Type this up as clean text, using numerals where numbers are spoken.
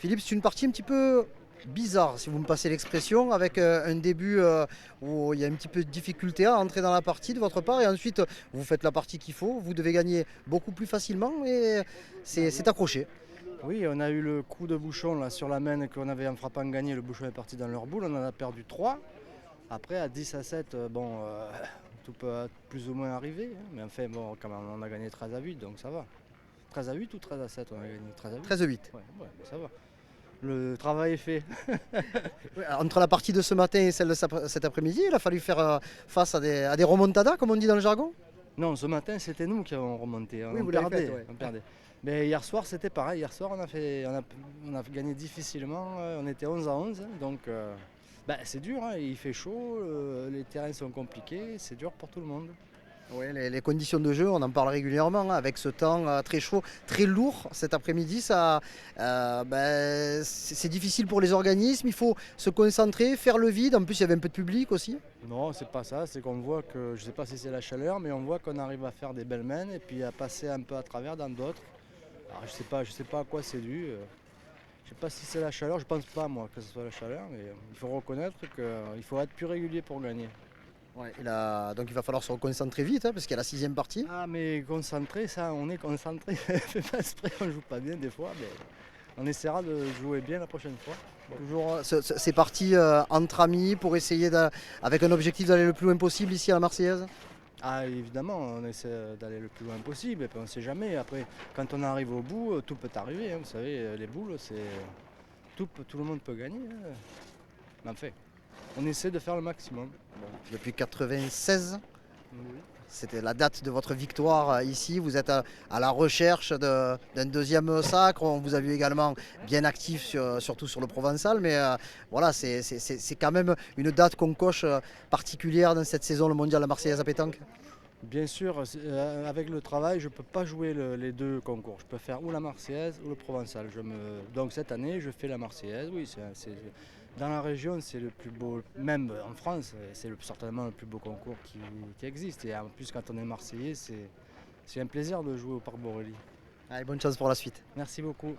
Philippe, c'est une partie un petit peu bizarre, si vous me passez l'expression, avec un début où il y a un petit peu de difficulté à entrer dans la partie de votre part, et ensuite vous faites la partie qu'il faut, vous devez gagner beaucoup plus facilement, et c'est accroché. Oui, on a eu le coup de bouchon là, sur la main qu'on avait en frappant gagné. Le bouchon est parti dans leur boule. On en a perdu 3. Après, à 10 à 7, tout peut plus ou moins arriver, hein. Mais enfin, bon, quand même, on a gagné 13 à 8, donc ça va. 13 à 8 ou 13 à 7, on a gagné 13 à 8. 13-8. Ouais, ouais, ça va. Le travail est fait. Ouais, entre la partie de ce matin et celle de cet après-midi, il a fallu faire face à des remontadas, comme on dit dans le jargon. Non, ce matin, c'était nous qui avons remonté. Oui, On vous l'avez fait, perdait, ouais. on perdait. Mais hier soir, c'était pareil. Hier soir, on a gagné difficilement. On était 11 à 11, donc c'est dur, hein. Il fait chaud, les terrains sont compliqués, c'est dur pour tout le monde. Ouais, les conditions de jeu, on en parle régulièrement, hein, avec ce temps très chaud, très lourd cet après-midi. C'est difficile pour les organismes, il faut se concentrer, faire le vide. En plus, il y avait un peu de public aussi. Non, c'est pas ça, c'est qu'on voit que, je sais pas si c'est la chaleur, mais on voit qu'on arrive à faire des belles mains et puis à passer un peu à travers dans d'autres. Alors je sais pas à quoi c'est dû. Je sais pas si c'est la chaleur, je pense pas moi que ce soit la chaleur, mais il faut reconnaître qu'il faut être plus régulier pour gagner. Ouais, donc il va falloir se reconcentrer vite, hein, parce qu'il y a la sixième partie. Ah mais concentré, ça on est concentré, fait pas exprès, on joue pas bien des fois, mais on essaiera de jouer bien la prochaine fois. Bon. Toujours ces parties entre amis pour essayer, avec un objectif d'aller le plus loin possible ici à la Marseillaise. Ah évidemment, on essaie d'aller le plus loin possible, et puis on sait jamais. Après, quand on arrive au bout, tout peut arriver, hein. Vous savez, les boules, tout le monde peut gagner, hein. Mais enfin, on essaie de faire le maximum. Bon, depuis 96, Oui. c'était la date de votre victoire ici. Vous êtes à la recherche d'un deuxième sacre. On vous a vu également bien actif, surtout sur le Provençal. Mais voilà, c'est quand même une date qu'on coche particulière dans cette saison, le mondial de la Marseillaise à pétanque. Bien sûr, avec le travail, je ne peux pas jouer les deux concours. Je peux faire ou la Marseillaise ou le Provençal. Donc cette année, je fais la Marseillaise. Oui, dans la région, c'est le plus beau, même en France, c'est certainement le plus beau concours qui existe. Et en plus, quand on est Marseillais, c'est un plaisir de jouer au Parc Borelli. Allez, bonne chance pour la suite. Merci beaucoup.